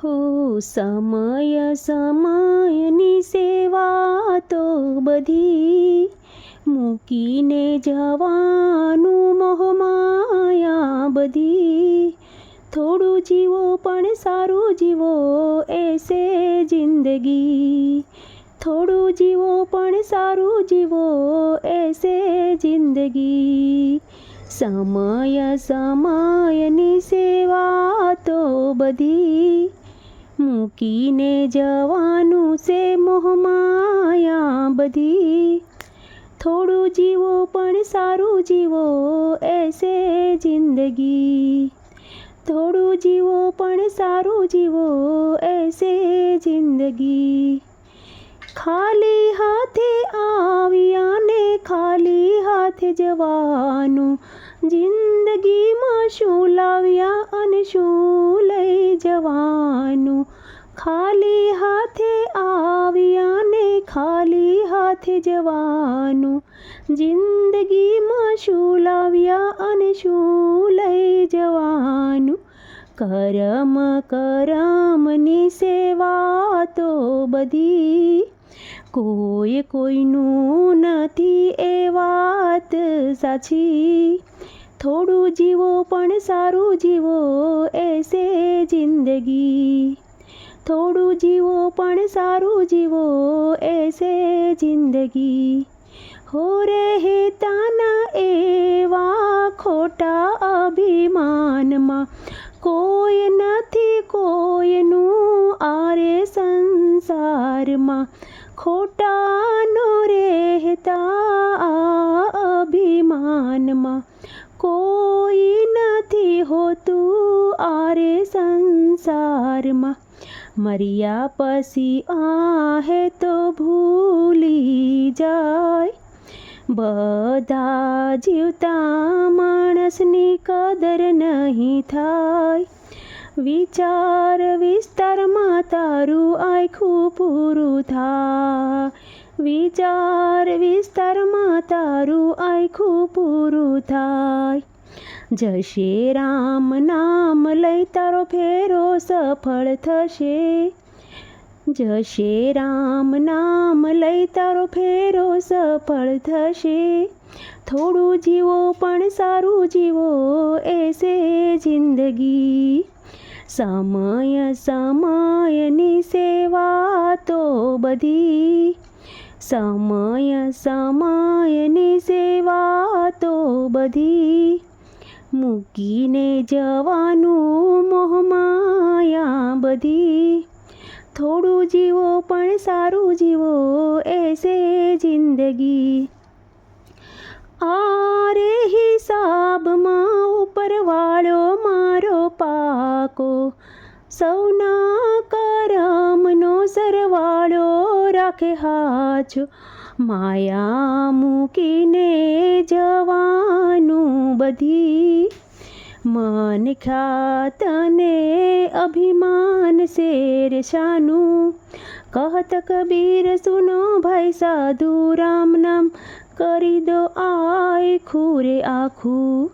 હો સમય સમયની સેવા તો બધી મૂકીને જવાનું મોહમાયા બધી. થોડું જીવો પણ સારું જીવો એસે જિંદગી. થોડું જીવો પણ સારું જીવો એસે જિંદગી. સમય સમયની સેવા તો બધી મૂકીને જવાનું છે મોહમાયા બધી. થોડું જીવો પણ સારું જીવો એસે જિંદગી. થોડું જીવો પણ સારું જીવો એસે જિંદગી. ખાલી હાથે આવ્યા ને ખાલી હાથે જવાનું. જિંદગીમાં શું લાવ્યા અને શું લઈ જવાનું. ખાલી હાથે આવ્યા ને ખાલી હાથે જવાનું. જિંદગીમાં શું લાવ્યા અને શું લઈ જવાનું. કરમ કરમની સેવા તો બધી કોઈ કોઈનું નથી એ વાત સાચી. થોડું જીવો પણ સારું જીવો એસે જિંદગી. થોડું જીવો પણ સારું જીવો એસે જિંદગી. હો રહેતાના એવા ખોટા અભિમાનમાં કોઈ નથી કોઈનું આરે સંસારમાં. ખોટાનો રહેતા આ અભિમાનમાં કોઈ નથી હોતું આરે સંસારમાં. મર્યા પછી આહે તો ભૂલી જાય. બધા જીવતા માણસની કદર નહીં થાય. વિચાર વિસ્તારમાં તારું આખું પૂરું થાય. વિચાર વિસ્તારમાં તારું આખું પૂરું થાય. જશે રામ નામ લઈ તારો ફેરો સફળ થશે. જશે રામ નામ લઈ તારો ફેરો સફળ થશે. થોડું જીવો પણ સારું જીવો એસે જિંદગી. સમય સમયની સેવા તો બધી સમય સમયની સેવા તો બધી મૂકીને જવાનું મોહમાયા બધી. થોડું જીવો પણ સારું જીવો એસે જિંદગી. આરે હિસાબમાં ઉપરવાળો મારો પાકો. સૌના કરમનો સરવાળો રાખે હાચો. માયા મૂકીને જવાનું બધી. મન ખ્યાતને અભિમાન શેરશાનું. કહત કબીર સુનો ભાઈ સાધુ રામ નામ કરી દો આખું રે આખું.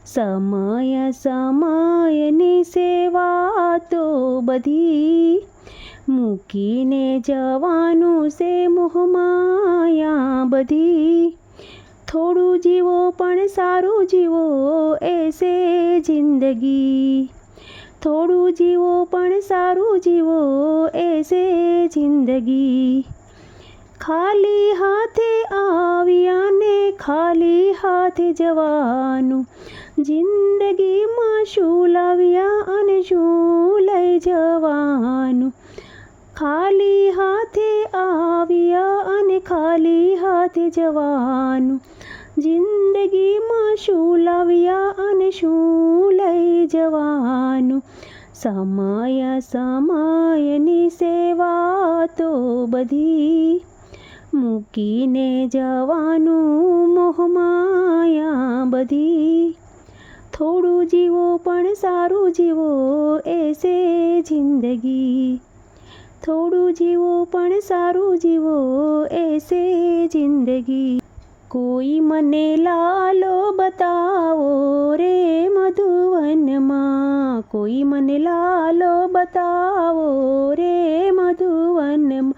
સમય સમયની સેવા તો બધી મૂકીને જવાનું છે મોહમાયા બધી. થોડું જીવો પણ સારું જીવો એસે જિંદગી. થોડું જીવો પણ સારું જીવો એસે જિંદગી. ખાલી હાથે આવ્યા ને ખાલી હાથે જવાનું. જિંદગીમાં શું લાવ્યા અને શું લઈ જવાનું. ખાલી હાથે આવ્યા અને ખાલી હાથે જવાનું. જિંદગીમાં શું લાવ્યા અને શું લઈ જવાનું. સમય સમયની સેવા તો બધી મૂકીને જવાનું મોહમાયા બધી. થોડું જીવો પણ સારું જીવો એસે જિંદગી. થોડું જીવો પણ સારું જીવો એસે જિંદગી. કોઈ મને લાલો બતાવો રે મધુવનમાં, કોઈ મને લાલો બતાવો રે મધુવનમાં,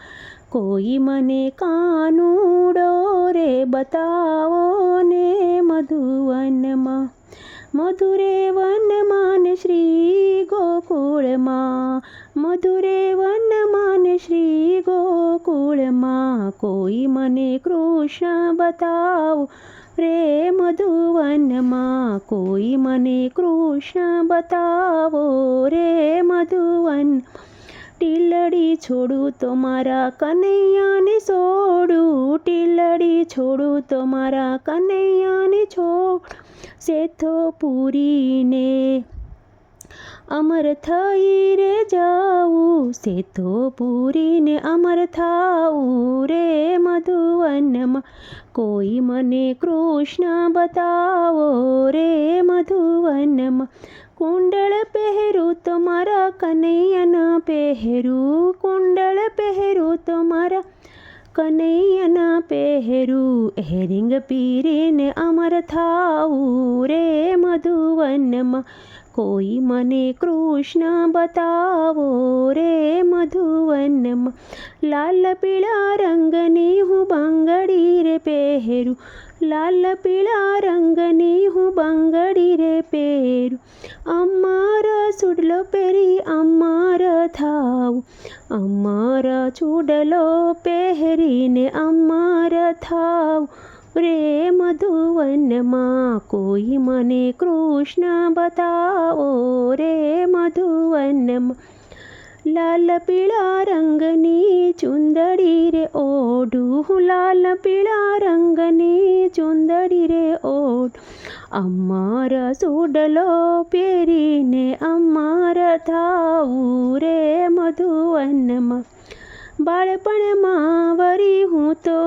કોઈ મને કાનુડો રે બતાવો ને મધુવનમાં. મધુરે વનમાં ને શ્રી ગોકુળમાં, મધુરે વનમાં ને શ્રી ગોકુળમાં, કોઈ મને કૃષ્ણ બતાવો રે મધુવનમાં, કોઈ મને કૃષ્ણ બતાવો રે મધુવન. ટીલડી છોડું તો મારા કનૈયાને છોડું, ટીલડી છોડું તો મારા કનૈયાને છોડ, સેથો પૂરીને અમર થઈ રે જાવું, સેથો પૂરીને અમર થાવું રે મધુવનમાં, કોઈ મને કૃષ્ણ બતાવો રે મધુવનમાં. કુંડળ પહેરું તો મારા કનૈયાના પહેરું, કુંડળ પહેરું તો મારા કનૈયાના પહેરું, હેરિંગ પીરીને અમર થાવું રે મધુવનમાં, કોઈ મને કૃષ્ણ બતાવો રે મધુવનમાં. લાલ પીળા રંગની હું બંગડી રે પહેરું, લાલ પીળા રંગની હું બંગડી રે પહેરું, અમર ચૂડલો પહેરી અમર થાવું, અમર ચૂડલો પહેરીને અમર થાવું રે મધુવનમાં, કોઈ મને કૃષ્ણ બતાવો રે મધુવનમાં. લાલ પીળા રંગની ચુંદડી રે ઓઢું, લાલ પીળા રંગની ચુંદડી રે ઓઢું, અમર ચૂડલો પહેરીને અમર થાવું રે મધુવનમાં. બાળપણમાં વરી હું તો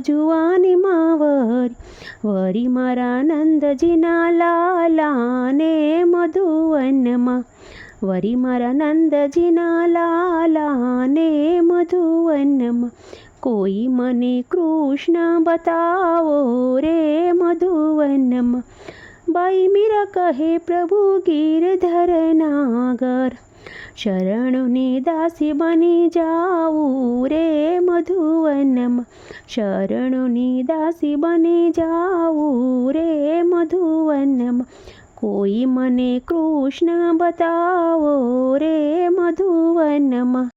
જુવાનીમાં વરી, વરી મારા નંદજીના લાલાને મધુવનમાં, વરી મારા નંદજીના લાલાને મધુવનમાં, કોઈ મને કૃષ્ણ બતાવો રે મધુવનમાં. બાઈ મીરા કહે પ્રભુ ગિરધર નાગર, શરણોની દાસી બની જાવું રે મધુવનમાં, શરણોની દાસી બની જાવું રે મધુવનમાં, કોઈ મને કૃષ્ણ બતાવો રે મધુવનમાં.